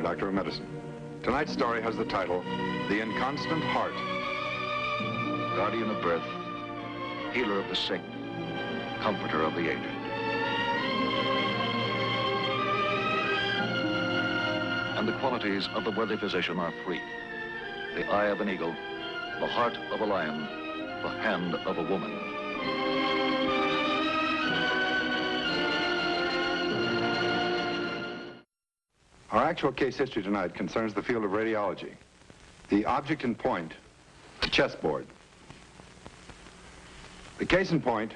Styner, Doctor of Medicine. Tonight's story has the title, The Inconstant Heart. Guardian of birth, healer of the sick, comforter of the aged. And the qualities of the worthy physician are three: the eye of an eagle, the heart of a lion, the hand of a woman. Our actual case history tonight concerns the field of radiology. The object in point, the chessboard. The case in point,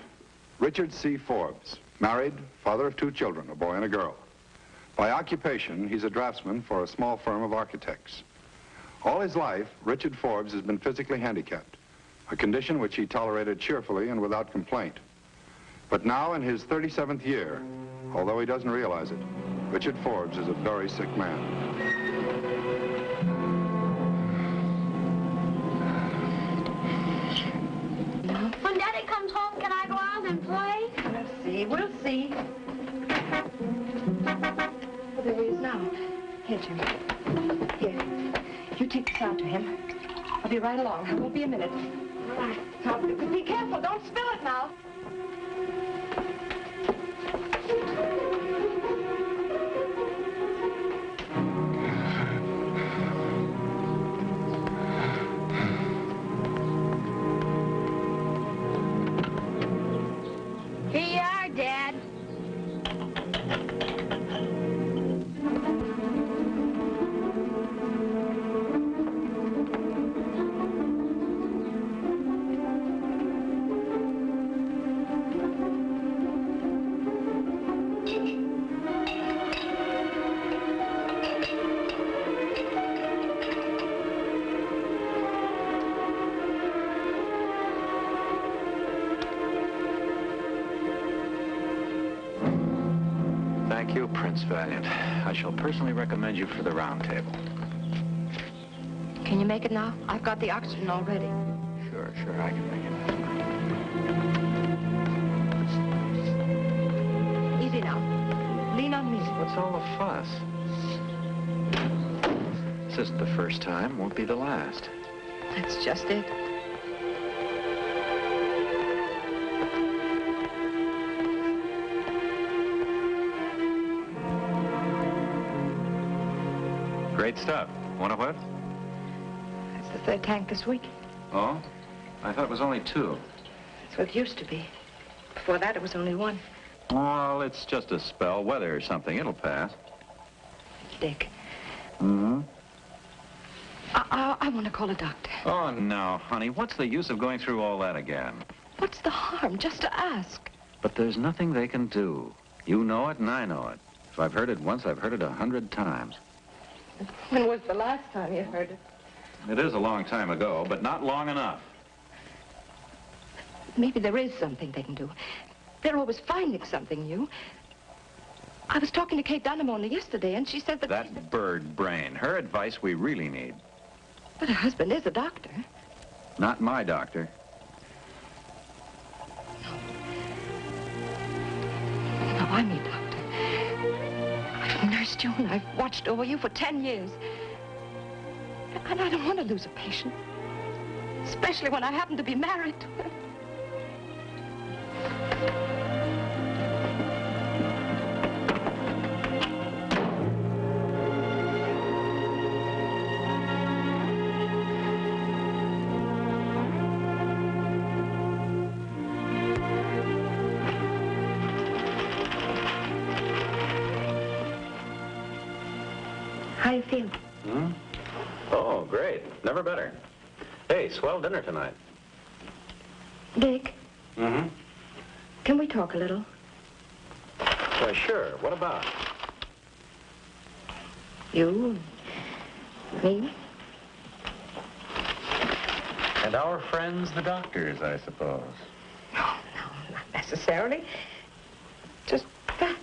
Richard C. Forbes, married, father of 2 children, a boy and a girl. By occupation, he's a draftsman for a small firm of architects. All his life, Richard Forbes has been physically handicapped, a condition which he tolerated cheerfully and without complaint. But now in his 37th year, although he doesn't realize it, Richard Forbes is a very sick man. When Daddy comes home, can I go out and play? We'll see. Well, there he is now. Here, Jim. Here. You take this out to him. I'll be right along. It won't be a minute. All right. Now, be careful. Don't spill it now. Here you are, Dad. Thank you, Prince Valiant. I shall personally recommend you for the round table. Can you make it now? I've got the oxygen already. Sure, I can make it. Easy now. Lean on me. What's all the fuss? This isn't the first time, won't be the last. That's just it. Great stuff. Want a whiff? That's the 3rd tank this week. Oh? I thought it was only 2. That's what it used to be. Before that, it was only 1. Well, it's just a spell, weather or something. It'll pass. Dick. Mm-hmm. I want to call a doctor. Oh, no, honey. What's the use of going through all that again? What's the harm? Just to ask. But there's nothing they can do. You know it and I know it. If I've heard it once, I've heard it 100 times. When was the last time you heard it? It is a long time ago, but not long enough. Maybe there is something they can do. They're always finding something new. I was talking to Kate Dunham only yesterday, and she said that... That bird brain. Her advice we really need. But her husband is a doctor. Not my doctor. No, I'm your doctor. I've nursed you and I've watched over you for 10 years. And I don't want to lose a patient. Especially when I happen to be married to her. How do you feel? Hmm? Oh, great. Never better. Hey, swell dinner tonight. Dick, Mm-hmm. can we talk a little? Why, sure. What about? You, me, And our friends, the doctors, I suppose. no, not necessarily. Just facts.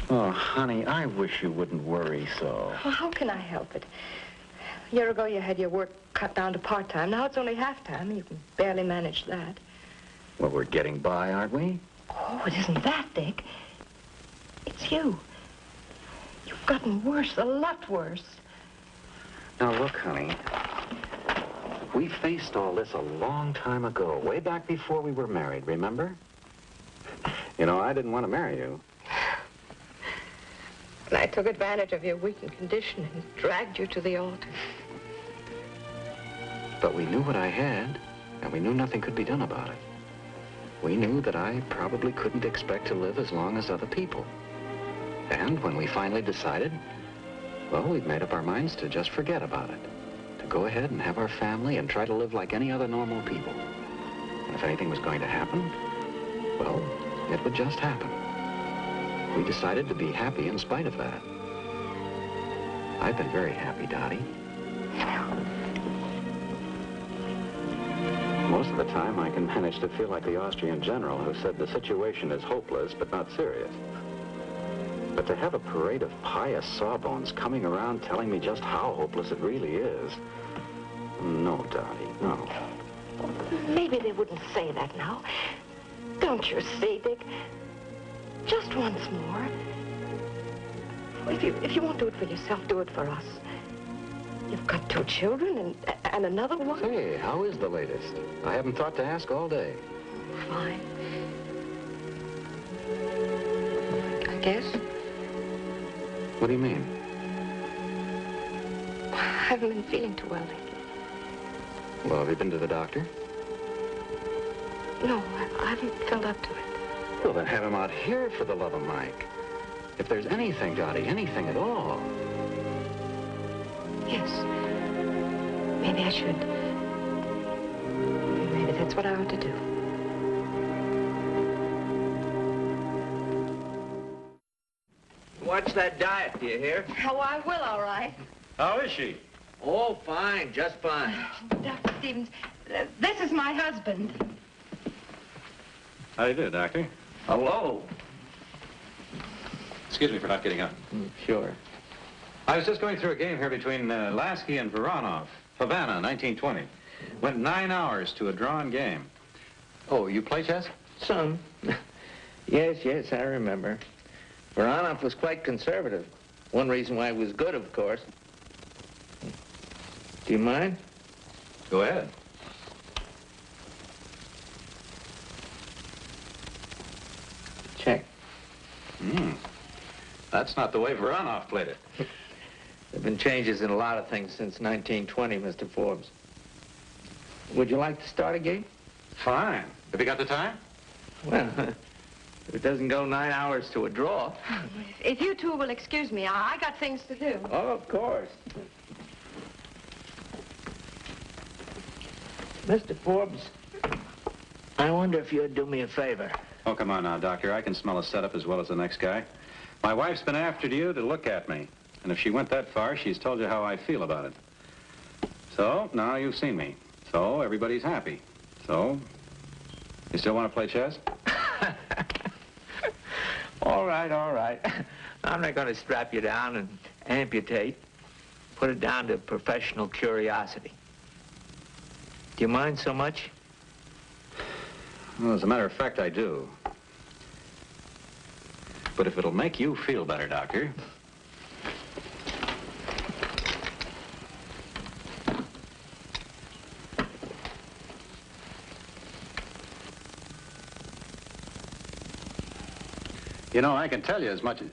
Oh, honey, I wish you wouldn't worry so. Well, how can I help it? A year ago, you had your work cut down to part-time. Now it's only half-time. You can barely manage that. Well, we're getting by, aren't we? Oh, it isn't that, Dick. It's you. You've gotten worse, a lot worse. Now, look, honey. We faced all this a long time ago, way back before we were married, remember? You know, I didn't want to marry you. And I took advantage of your weakened condition and dragged you to the altar. But we knew what I had, and we knew nothing could be done about it. We knew that I probably couldn't expect to live as long as other people. And when we finally decided, well, we'd made up our minds to just forget about it. To go ahead and have our family and try to live like any other normal people. And if anything was going to happen, well, it would just happen. We decided to be happy in spite of that. I've been very happy, Dottie. Most of the time, I can manage to feel like the Austrian general who said the situation is hopeless, but not serious. But to have a parade of pious sawbones coming around telling me just how hopeless it really is, no, Dottie, no. Maybe they wouldn't say that now. Don't you see, Dick? Just once more. If you won't do it for yourself, do it for us. You've got 2 children and another one. Hey, how is the latest? I haven't thought to ask all day. Fine. I guess. What do you mean? I haven't been feeling too well lately. Well, have you been to the doctor? No, I haven't felt up to it. Well, then have him out here, for the love of Mike. If there's anything, Dottie, anything at all. Yes. Maybe I should. Maybe that's what I ought to do. Watch that diet, do you hear? Oh, I will, all right. How is she? Oh, fine, just fine. Dr. Stevens, this is my husband. How do you do, Doctor? Hello. Excuse me for not getting up. Sure. I was just going through a game here between Lasky and Voronov. Havana, 1920. Went 9 hours to a drawn game. Oh, you play chess? Some. Yes, I remember. Voronov was quite conservative. One reason why he was good, of course. Do you mind? Go ahead. Check. That's not the way Voronov played it. There have been changes in a lot of things since 1920, Mr. Forbes. Would you like to start a game? Fine. Have you got the time? Well, if it doesn't go 9 hours to a draw. If you two will excuse me, I got things to do. Oh, of course. Mr. Forbes, I wonder if you'd do me a favor. Oh, come on now, Doctor. I can smell a setup as well as the next guy. My wife's been after you to look at me. And if she went that far, she's told you how I feel about it. So, now you've seen me. So, everybody's happy. So, you still want to play chess? All right. I'm not going to strap you down and amputate. Put it down to professional curiosity. Do you mind so much? Well, as a matter of fact, I do. But if it'll make you feel better, Doctor... You know, I can tell you as much as...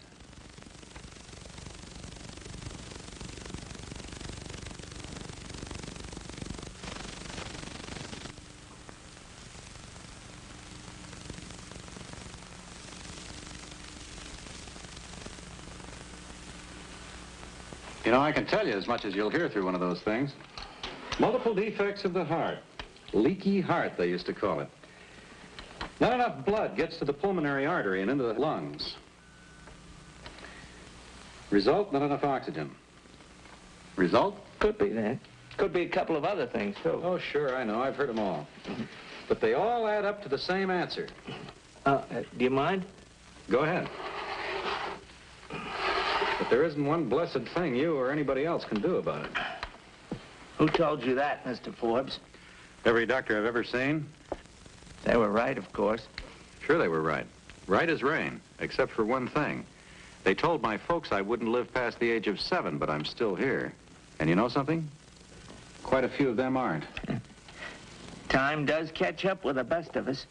You know, I can tell you as much as you'll hear through one of those things. Multiple defects of the heart. Leaky heart, they used to call it. Not enough blood gets to the pulmonary artery and into the lungs. Result, not enough oxygen. Result? Could be that. Could be a couple of other things, too. Oh, sure, I know. I've heard them all. But they all add up to the same answer. Do you mind? Go ahead. But there isn't one blessed thing you or anybody else can do about it. Who told you that, Mr. Forbes? Every doctor I've ever seen. They were right, of course. Sure they were right. Right as rain, except for one thing. They told my folks I wouldn't live past the age of 7, but I'm still here. And you know something? Quite a few of them aren't. Time does catch up with the best of us.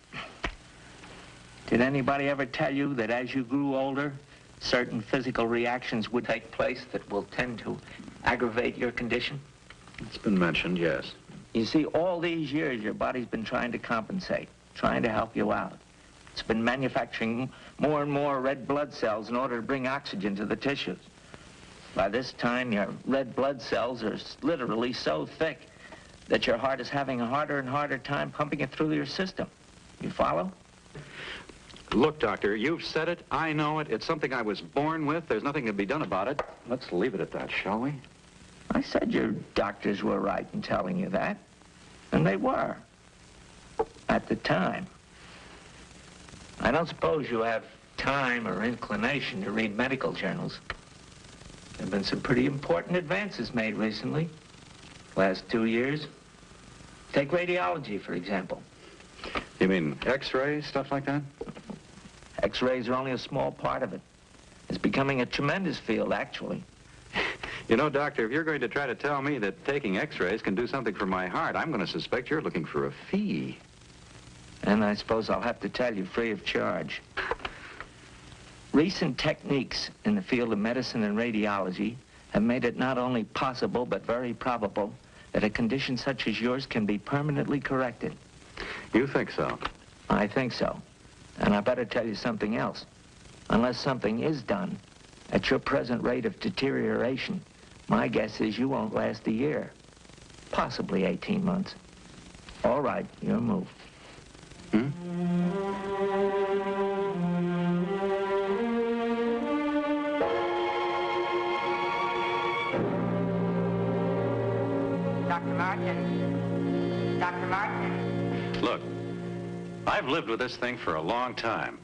Did anybody ever tell you that as you grew older, certain physical reactions would take place that will tend to aggravate your condition? It's been mentioned, yes. You see, all these years, your body's been trying to compensate, trying to help you out. It's been manufacturing more and more red blood cells in order to bring oxygen to the tissues. By this time, your red blood cells are literally so thick that your heart is having a harder and harder time pumping it through your system. You follow? Look, Doctor, you've said it. I know it. It's something I was born with. There's nothing to be done about it. Let's leave it at that, shall we? I said your doctors were right in telling you that. And they were. At the time. I don't suppose you have time or inclination to read medical journals. There have been some pretty important advances made recently. Last 2 years. Take radiology, for example. You mean X-rays, stuff like that? X-rays are only a small part of it. It's becoming a tremendous field, actually. You know, Doctor, if you're going to try to tell me that taking X-rays can do something for my heart, I'm going to suspect you're looking for a fee. And I suppose I'll have to tell you free of charge. Recent techniques in the field of medicine and radiology have made it not only possible, but very probable, that a condition such as yours can be permanently corrected. You think so? I think so. And I better tell you something else. Unless something is done, at your present rate of deterioration, my guess is you won't last a year. Possibly 18 months. All right, your move. Hmm? Dr. Martin. Dr. Martin. Look, I've lived with this thing for a long time.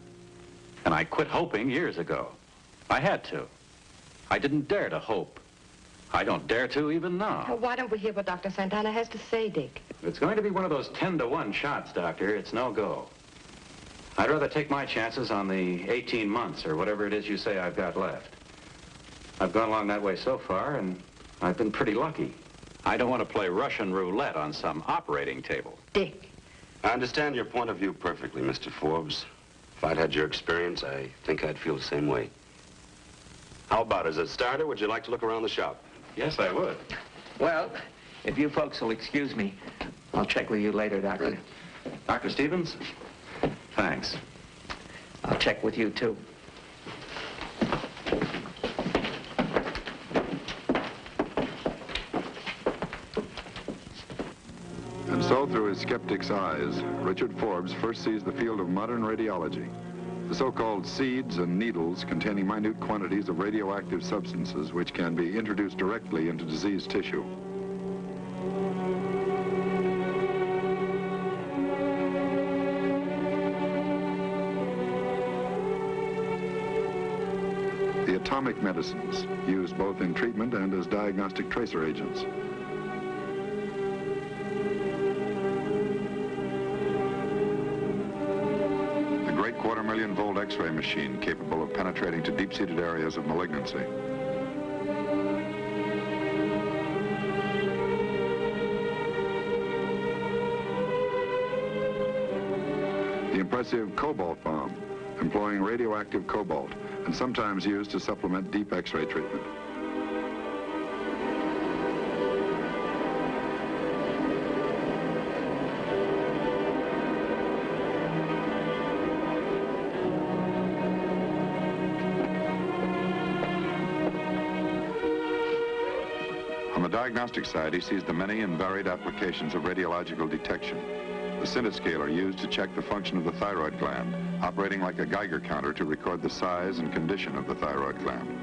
And I quit hoping years ago. I had to. I didn't dare to hope. I don't dare to even now. Well, why don't we hear what Dr. Santana has to say, Dick? If it's going to be one of those 10-to-1 shots, Doctor, it's no go. I'd rather take my chances on the 18 months or whatever it is you say I've got left. I've gone along that way so far, and I've been pretty lucky. I don't want to play Russian roulette on some operating table. Dick. I understand your point of view perfectly, Mr. Forbes. If I'd had your experience, I think I'd feel the same way. How about, as a starter, would you like to look around the shop? Yes, I would. Well, if you folks will excuse me, I'll check with you later, Doctor. Dr. Stevens? Thanks. I'll check with you, too. And so, through his skeptic's eyes, Richard Forbes first sees the field of modern radiology. The so-called seeds and needles containing minute quantities of radioactive substances which can be introduced directly into diseased tissue. The atomic medicines, used both in treatment and as diagnostic tracer agents. Quarter-million-volt X-ray machine capable of penetrating to deep-seated areas of malignancy. The impressive cobalt bomb, employing radioactive cobalt, and sometimes used to supplement deep X-ray treatment. On the diagnostic side, he sees the many and varied applications of radiological detection. The centiscaler used to check the function of the thyroid gland, operating like a Geiger counter to record the size and condition of the thyroid gland.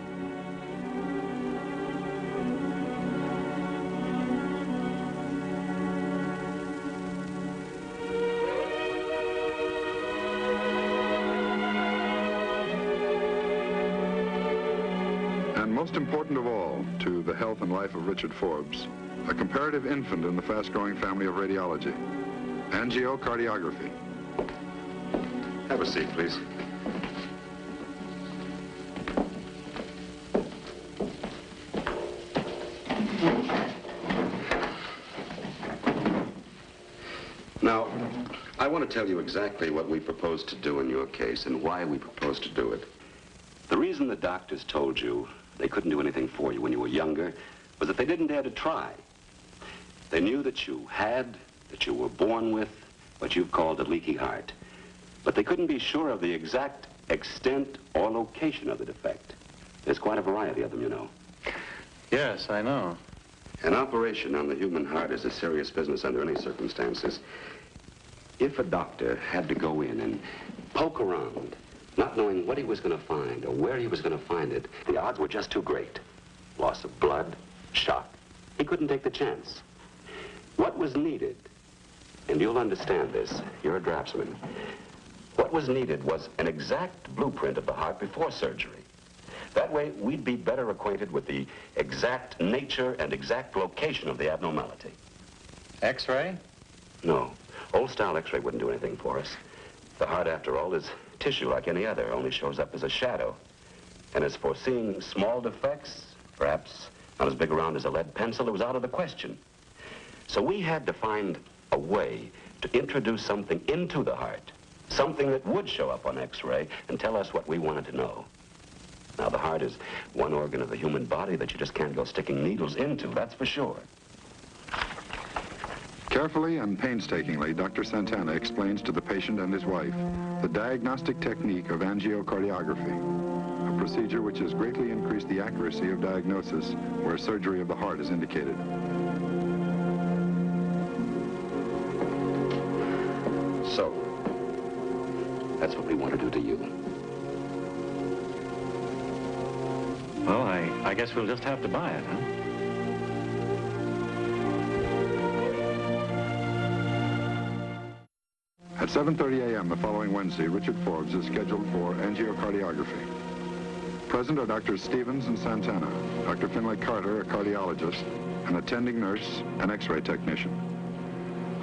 Most important of all, to the health and life of Richard Forbes, a comparative infant in the fast-growing family of radiology, angiocardiography. Have a seat, please. I want to tell you exactly what we propose to do in your case and why we propose to do it. The reason the doctors told you they couldn't do anything for you when you were younger was that they didn't dare to try. They knew that you were born with what you've called a leaky heart. But they couldn't be sure of the exact extent or location of the defect. There's quite a variety of them, you know. Yes, I know. An operation on the human heart is a serious business under any circumstances. If a doctor had to go in and poke around, not knowing what he was going to find or where he was going to find it, the odds were just too great. Loss of blood, shock. He couldn't take the chance. What was needed, and you'll understand this, you're a draftsman, what was needed was an exact blueprint of the heart before surgery. That way, we'd be better acquainted with the exact nature and exact location of the abnormality. X-ray? No. Old-style X-ray wouldn't do anything for us. The heart, after all, is tissue like any other, only shows up as a shadow. And as for seeing small defects, perhaps not as big around as a lead pencil, it was out of the question. So we had to find a way to introduce something into the heart, something that would show up on X-ray and tell us what we wanted to know. Now, the heart is one organ of the human body that you just can't go sticking needles into, that's for sure. Carefully and painstakingly, Dr. Santana explains to the patient and his wife the diagnostic technique of angiocardiography, a procedure which has greatly increased the accuracy of diagnosis where surgery of the heart is indicated. So, that's what we want to do to you. Well, I guess we'll just have to buy it, huh? At 7:30 a.m. the following Wednesday, Richard Forbes is scheduled for angiocardiography. Present are Drs. Stevens and Santana, Dr. Finlay Carter, a cardiologist, an attending nurse, an X-ray technician.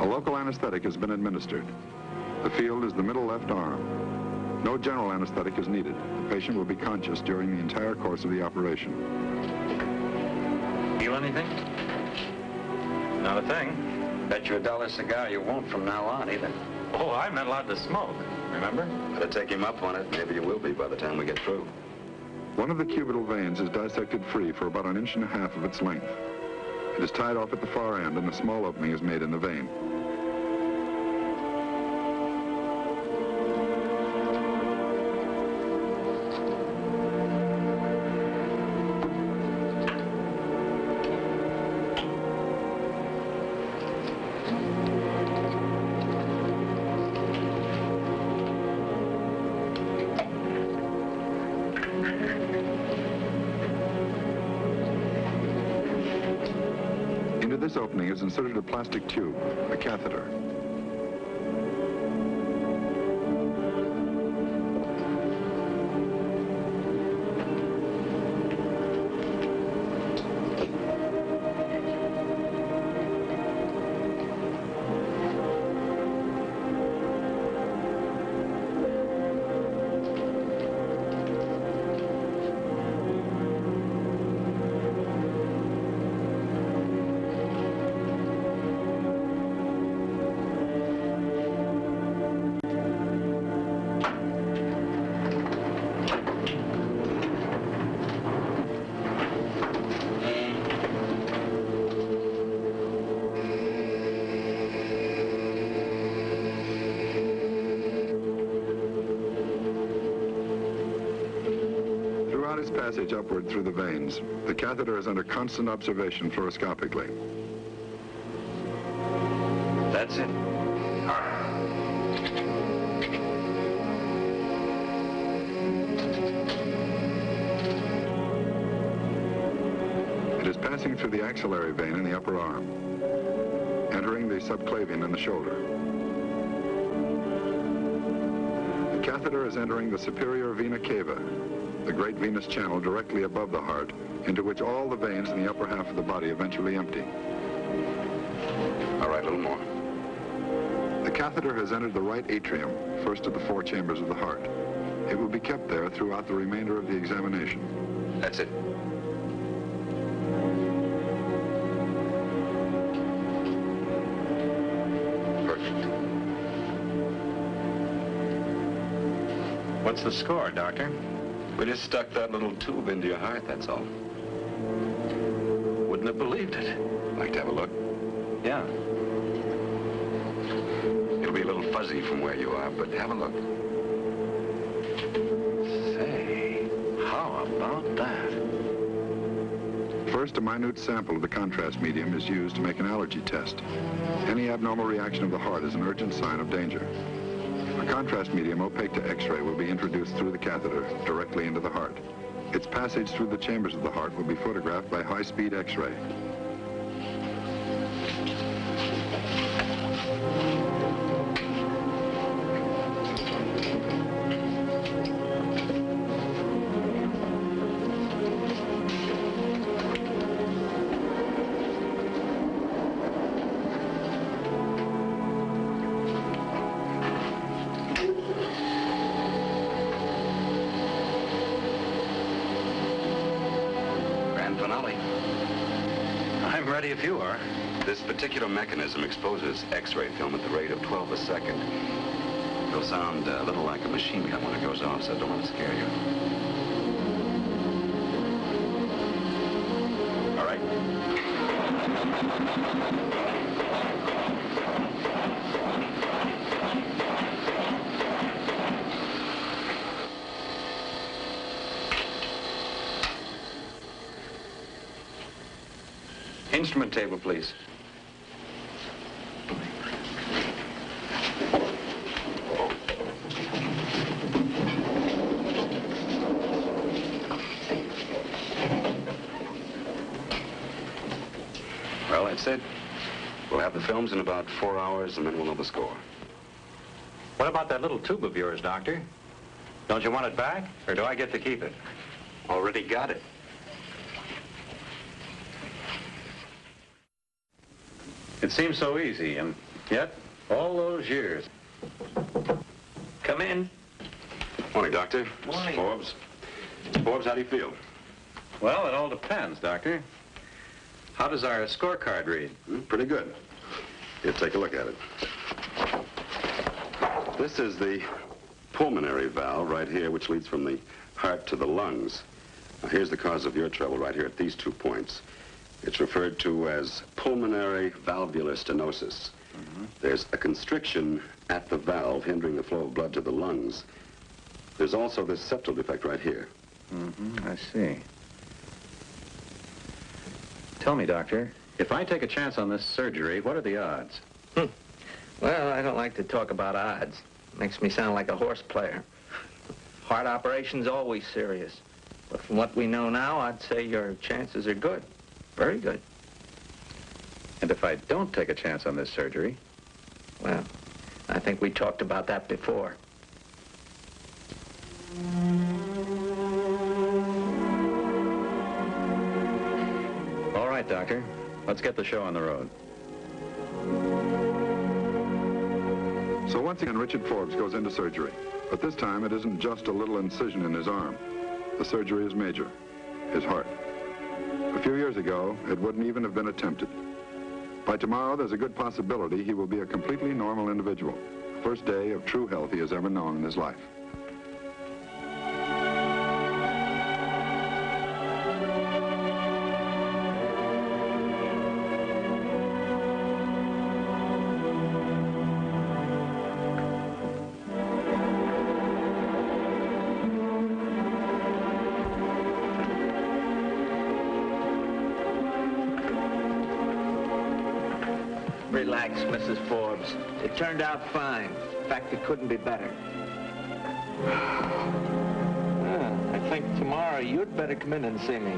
A local anesthetic has been administered. The field is the middle left arm. No general anesthetic is needed. The patient will be conscious during the entire course of the operation. Feel anything? Not a thing. Bet you $1 cigar you won't from now on either. Oh, I'm not allowed to smoke, remember? Better take him up on it. Maybe you will be by the time we get through. One of the cubital veins is dissected free for about 1.5 inches of its length. It is tied off at the far end and a small opening is made in the vein. This opening is inserted a plastic tube, a catheter. Passage upward through the veins. The catheter is under constant observation fluoroscopically. That's it. It is passing through the axillary vein in the upper arm, entering the subclavian in the shoulder. The catheter is entering the superior vena cava, the great venous channel directly above the heart, into which all the veins in the upper half of the body eventually empty. All right, a little more. The catheter has entered the right atrium, first of the 4 chambers of the heart. It will be kept there throughout the remainder of the examination. That's it. Perfect. What's the score, Doctor? We just stuck that little tube into your heart, that's all. Wouldn't have believed it. Like to have a look? Yeah. It'll be a little fuzzy from where you are, but have a look. Say, how about that? First, a minute sample of the contrast medium is used to make an allergy test. Any abnormal reaction of the heart is an urgent sign of danger. A contrast medium opaque to X-ray will be introduced through the catheter directly into the heart. Its passage through the chambers of the heart will be photographed by high-speed X-ray. I'm ready if you are. This particular mechanism exposes X-ray film at the rate of 12 a second. It'll sound a little like a machine gun when it goes off, so don't let it scare you. All right. Instrument table, please. Well, that's it. We'll have the films in about 4 hours, and then we'll know the score. What about that little tube of yours, Doctor? Don't you want it back, or do I get to keep it? Already got it. It seems so easy, and yet, all those years. Come in. Morning, Doctor. Morning. Forbes. Forbes, how do you feel? Well, it all depends, Doctor. How does our scorecard read? Pretty good. Here, take a look at it. This is the pulmonary valve right here, which leads from the heart to the lungs. Now, here's the cause of your trouble right here at these 2 points. It's referred to as pulmonary valvular stenosis. There's a constriction at the valve hindering the flow of blood to the lungs. There's also this septal defect right here. I see. Tell me, Doctor, if I take a chance on this surgery, what are the odds? Well, I don't like to talk about odds. Makes me sound like a horse player. Heart operation's always serious. But from what we know now, I'd say your chances are good. Very good. And if I don't take a chance on this surgery? Well, I think we talked about that before. All right, Doctor. Let's get the show on the road. So once again, Richard Forbes goes into surgery. But this time, it isn't just a little incision in his arm. The surgery is major. His heart. A few years ago, it wouldn't even have been attempted. By tomorrow, there's a good possibility he will be a completely normal individual. First day of true health he has ever known in his life. Relax, Mrs. Forbes. It turned out fine. In fact, it couldn't be better. I think tomorrow you'd better come in and see me.